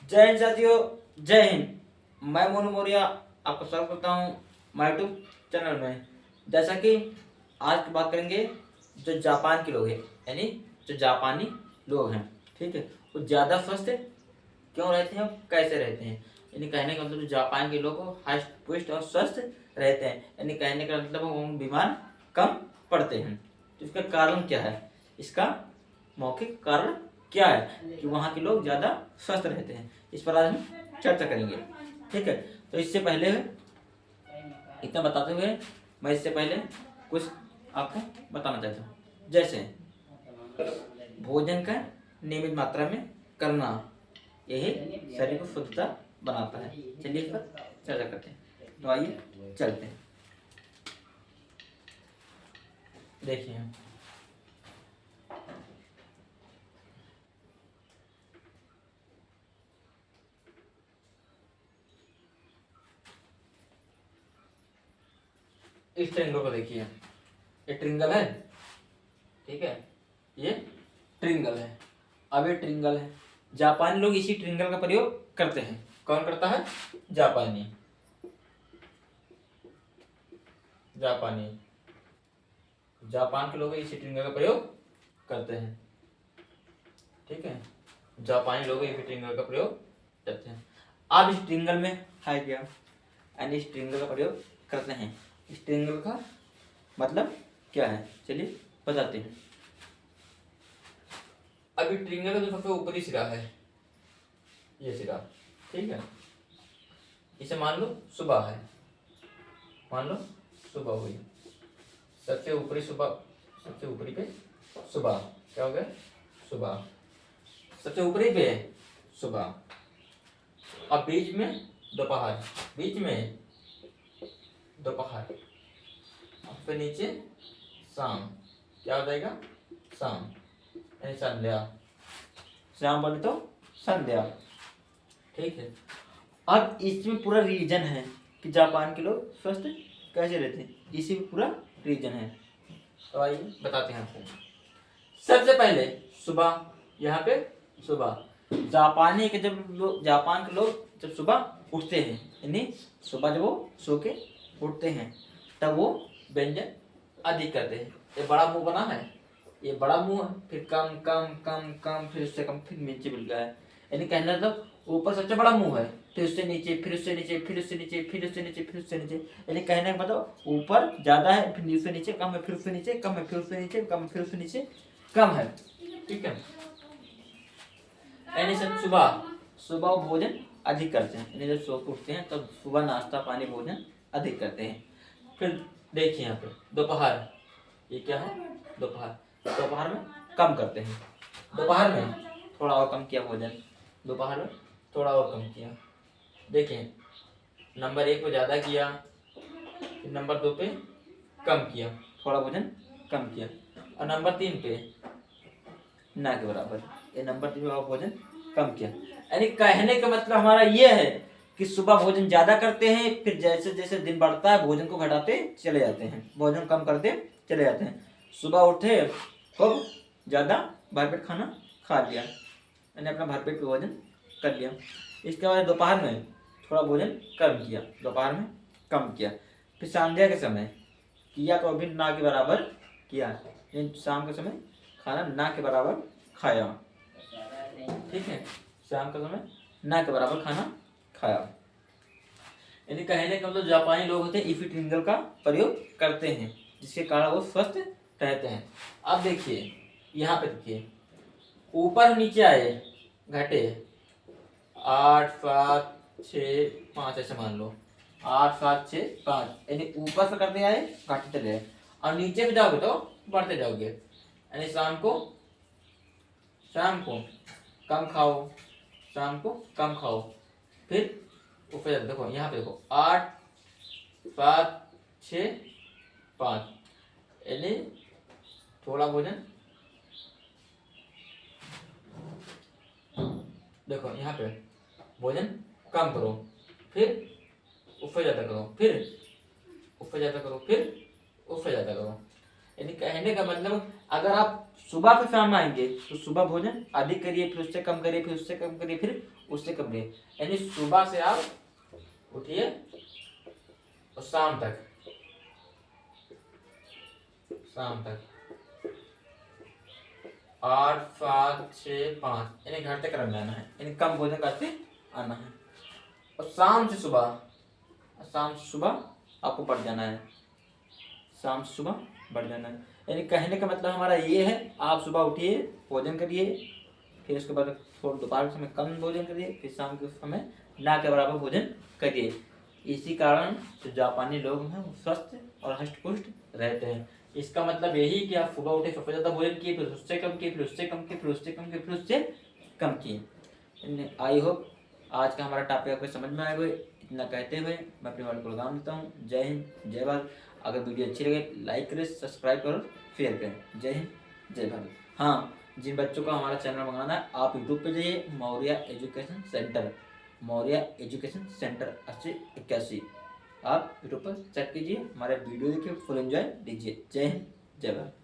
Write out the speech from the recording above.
जय हिंद साथियों, जय हिंद। मैं मोनू मौर्य आपका स्वागत करता हूँ माय यूट्यूब चैनल में। जैसा कि आज की बात करेंगे जो जापान के लोग हैं, यानी जो जापानी लोग हैं, ठीक है, वो ज़्यादा स्वस्थ क्यों रहते हैं और कैसे रहते हैं। यानी कहने का मतलब जो जापान के लोग हष्ट पुष्ट और स्वस्थ रहते हैं, यानी कहने का मतलब वो बीमार कम पड़ते हैं। तो इसका कारण क्या है, इसका मौखिक कारण क्या है कि वहाँ के लोग ज़्यादा स्वस्थ रहते हैं, इस पर आज हम चर्चा करेंगे। ठीक है, तो इससे पहले इतना बताते हुए मैं इससे पहले कुछ आपको बताना चाहता हूँ। जैसे भोजन का नियमित मात्रा में करना, यही शरीर को शुद्धता बनाता है। चलिए इस पर चर्चा करते हैं। तो आइए चलते हैं। देखिए, इस ट्रिंगल को देखिए, ये ट्रिंगल है, ठीक है, ये ट्रिंगल है। अब ये ट्रिंगल है, जापानी लोग इसी ट्रिंगल का प्रयोग करते हैं। कौन करता है? जापानी। जापानी जापान के लोग इसी ट्रिंगल का प्रयोग करते हैं, ठीक है, जापानी लोग इसी ट्रिंगल का प्रयोग करते हैं। अब इस ट्रिंगल में है क्या, यानी इस ट्रिंगल का प्रयोग करते हैं। इस ट्रिंगल का मतलब क्या है, चलिए बताते हैं। अभी ट्रिंगल का जो सबसे ऊपरी सिरा है, ये सिरा, ठीक है, इसे मान लो सुबह है, मान लो सुबह हुई, सबसे ऊपरी सुबह, सबसे ऊपरी पे सुबह, क्या हो गया? सुबह, सबसे ऊपरी पे सुबह। अब बीच में दोपहर, बीच में दोपहर, फिर नीचे शाम, क्या हो जाएगा? शाम, यानी संध्या। शाम बोले तो संध्या, ठीक है। अब इसमें पूरा रीजन है कि जापान के लोग स्वस्थ कैसे रहते हैं, इसी में पूरा रीजन है। तो आइए बताते हैं आपको। सबसे पहले सुबह, यहाँ पे सुबह, जापान के लोग जब सुबह उठते हैं, यानी सुबह जब वो सो के उठते हैं, तब वो व्यंजन अधिक करते हैं। ये बड़ा मुंह बना है, ये बड़ा मुंह है, फिर कम कम कम कम, फिर उससे कम, फिर नीचे मिल गया है। यानी कहना मतलब ऊपर सबसे बड़ा मुंह है, फिर उससे नीचे, फिर उससे नीचे, फिर उससे नीचे, फिर उससे नीचे, फिर उससे नीचे। यानी कहने का मतलब ऊपर ज्यादा है, फिर उससे नीचे कम है, फिर उससे नीचे कम है, फिर उससे नीचे कम है, फिर उससे नीचे कम है, ठीक है। यानी सब सुबह सुबह भोजन अधिक करते हैं, यानी जब सो के उठते हैं तब सुबह नाश्ता पानी भोजन अधिक करते हैं। फिर देखिए यहाँ पे दोपहर, ये क्या है? दोपहर, दोपहर में कम करते हैं, दोपहर में थोड़ा और कम किया भोजन, दोपहर में थोड़ा और कम किया। देखिए, नंबर 1 पे ज़्यादा किया, फिर नंबर 2 पे कम किया, थोड़ा भोजन कम किया, और नंबर 3 पे ना के बराबर, ये नंबर 3 पे भोजन कम किया। यानी कहने का मतलब हमारा ये है कि सुबह भोजन ज्यादा करते हैं, फिर जैसे जैसे दिन बढ़ता है भोजन को घटाते चले जाते हैं, भोजन कम करते चले जाते हैं। सुबह उठे खूब ज्यादा भरपेट खाना खा लिया, यानी अपना भरपेट भोजन कर लिया। इसके बाद दोपहर में थोड़ा भोजन कम किया, दोपहर में कम किया, फिर संध्या के समय किया तो अभी ना के बराबर किया, शाम के समय खाना ना के बराबर खाया, ठीक है, शाम का समय ना के बराबर खाना खाया। यानी कहने का मतलब जापानी लोग होते हैं इफी ट्रिंगल का प्रयोग करते हैं, जिसके कारण वो स्वस्थ रहते हैं। अब देखिए यहाँ पे, देखिए ऊपर नीचे आए घटे, 8 7 6 5, ऐसे मान लो 8 7 6 5, यानी ऊपर से करते आए घटते चले आए, और नीचे पे जाओगे तो बढ़ते जाओगे। यानी शाम को कम खाओ, शाम को कम खाओ, फिर ऊपर देखो, यहाँ पे देखो 8 7 6 5, यानी थोड़ा भोजन, देखो यहाँ पे भोजन कम करो, फिर ऊपर ज़्यादा करो, फिर ऊपर ज़्यादा करो, फिर ऊपर ज़्यादा करो। यानी कहने का मतलब अगर आप सुबह फिर शाम में आएंगे तो सुबह भोजन अधिक करिए, फिर उससे कम करिए, फिर उससे कम करिए, फिर उससे कम करिए। यानी सुबह से आप उठिए और शाम तक, शाम तक 8, 7, 6, 5 यानी घटते क्रम में आना है, यानी कम भोजन करते आना है। और शाम से सुबह, शाम से सुबह आपको बढ़ जाना है, शाम से सुबह बढ़ जाना है। यानी कहने का मतलब हमारा ये है, आप सुबह उठिए, भोजन करिए, फिर उसके बाद थोड़ा दोपहर के समय कम भोजन करिए, फिर शाम के समय ना के बराबर भोजन करिए। इसी कारण जो जापानी लोग हैं वो स्वस्थ और हष्ट पुष्ट रहते हैं। इसका मतलब यही कि आप सुबह उठे, सबसे ज़्यादा भोजन किए, फिर उससे कम किए, फिर उससे कम किए, फिर उससे कम किए, फिर उससे कम किए। आई होप आज का हमारा टॉपिक आपको समझ में आया हुए। इतना कहते हुए मैं अपने वाले को लगाम देता हूँ। जय हिंद, जय भारत। अगर वीडियो अच्छी लगे लाइक करें, सब्सक्राइब करो, शेयर करें। जय हिंद, जय भारत। हाँ, जिन बच्चों को हमारा चैनल मंगाना है आप यूट्यूब पे जाइए, Maurya education centre, Maurya education centre 8081 आप यूट्यूब पर चेक कीजिए, हमारे वीडियो देखिए, फुल एंजॉय लीजिए। जय हिंद, जय भारत।